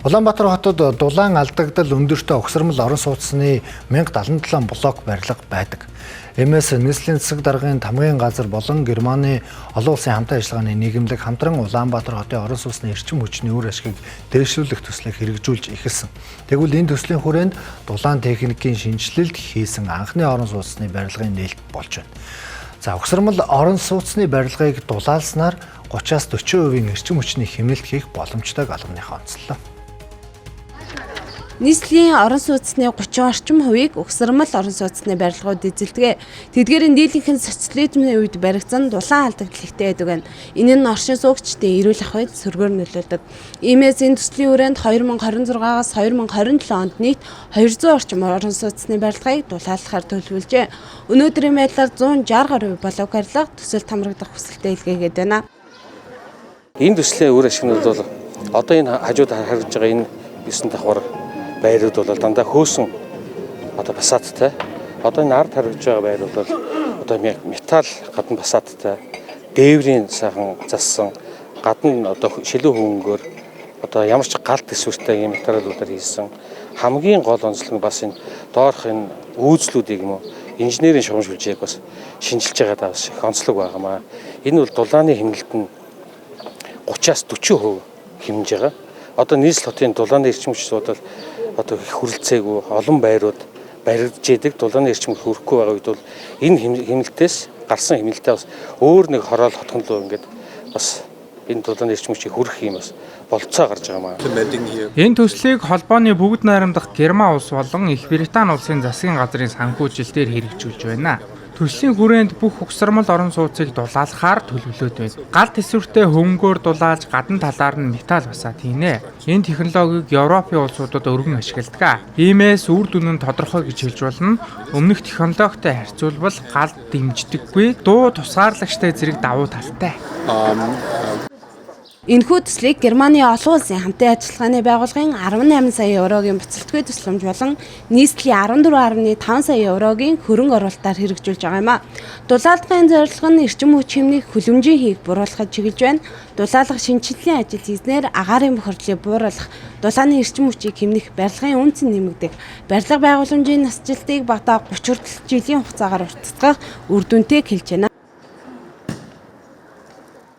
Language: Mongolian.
Улаанбаатар хотод дулаан алдагдал өндөртэй угсармал орон сууцны 1077 блок барилга байдаг. Иймээс нийслэлийн засаг даргын тамгын газар болон Германы олон улсын хамтын ажиллагааны нийгэмлэг хамтран Улаанбаатар хотын орон сууцны эрчим хүчний үр ашгийг дээшлүүлэх төслийг хэрэгжүүлж эхэлсэн. Тэгвэл энэ төслийн хүрээнд дулаан техникийн шинжилэлт хийсэн анхны орон сууцны барилгын нээлт болж байна. За угсармал орон сууцны барилгыг дулаалснаар 30-аас 40% эрчим хүчний хэмнэлт хийх боломжтойг албаныхаа онцлоо. Нийслэлийн орон сууцны 30 орчим хувийг угсармал орон сууцны барилгууд эзэлдэг. Тэдгээр нь дийлэнх социализмын үед баригдсан дулаан алдагдaltaй байдаг байна. Энэ нь оршин суугчдын эрүүл ахуйд сөргөөр нөлөөлдөг. Иймээс энэ төслийн хүрээнд 2026-аас 2027 онд нийт 200 орчим орон сууцны барилгыг дулаалгахаар төлөвлөжээ. Өнөөдрийн байдлаар 160 гаруй боловч барилга төсөлд хамрагдах хүсэлтэд илгээгээд байна. Энэ төслийн үр ашиг нь бол одоо энэ хажууд харагдж байгаа энэ 9 давхар байрууд бол дандаа хөөсөн одоо фасадтай. Одоо энэ ард харагдж байгаа байр бол одоо металл гадна фасадтай, дээврийн сайхан зассан, гадна одоо шилүү хөнгөөр одоо ямар ч галт төсвөртэй юм материалуудаар хийсэн. Хамгийн гол онцлог нь бас энэ доорх энэ үйлчлүүдийг юм уу инженерийн шугам шүлжээг бас шинжилж байгаа даа их онцлог байгаамаа. Энэ бол дулааны хэмнэлт нь 30-аас 40% хэмнэж байгаа. Одоо нийслэл хотын дулааны эрчим хүч судал одоо их хүрэлцээгүй олон байрууд баригдж идэг дулааны эрчим хүрэхгүй байгаа үед бол энэ хэмнэлтээс гарсан хэмнэлтээ бас өөр нэг хороол хотхон руу ингээд бас энэ дулааны эрчим хүчийг хүрэх юм бас болцоо гарч байгаа маа. Энэ төслийг холбооны бүгд найрамдах Герман улс болон Их Британи улсын засгийн газрын санхүүжилтээр хэрэгжүүлж байна. Төслийн хүрээнд бүх угсармал орон сууцыг дулаалгахаар төлөвлөд байна. Гал тэсвэртэй хөнгөөр дулаалж гадна талаар нь металл фасад хийнэ. Энэ технологиг Европын улсуудад өргөн ашигладаг. Иймээс үр дүн нь тодорхой гэж хэлж болно. Өмнөх технологитой харьцуулбал гал дэмждэггүй, дуу тусгаарлагчтай зэрэг давуу талтай. Энэхүү төслийг Германы олон улсын хамтын ажиллагааны байгууллагын 18 сая еврогийн буцалтгүй тусламж болон нийслэлийн 14.5 сая еврогийн хөрөнгө оруулалтаар хэрэгжүүлж байгаа юм а. Дулаалгын зорилго нь эрчим хүч хэмнэх хүлэмжийн хийх буруулахад чиглэж байна. Дулаалга шинжилгээний ажил хийснээр агаарын бохирдлыг бууруулах, дулааны эрчим хүчийг хэмнэх барилгын үнц нь нэмэгдэх, барилга байгууламжийн насжилтыг багтаах 30 хүртэл жилийн хугацаагаар уртасгах үр дүнтэй хэлж байна.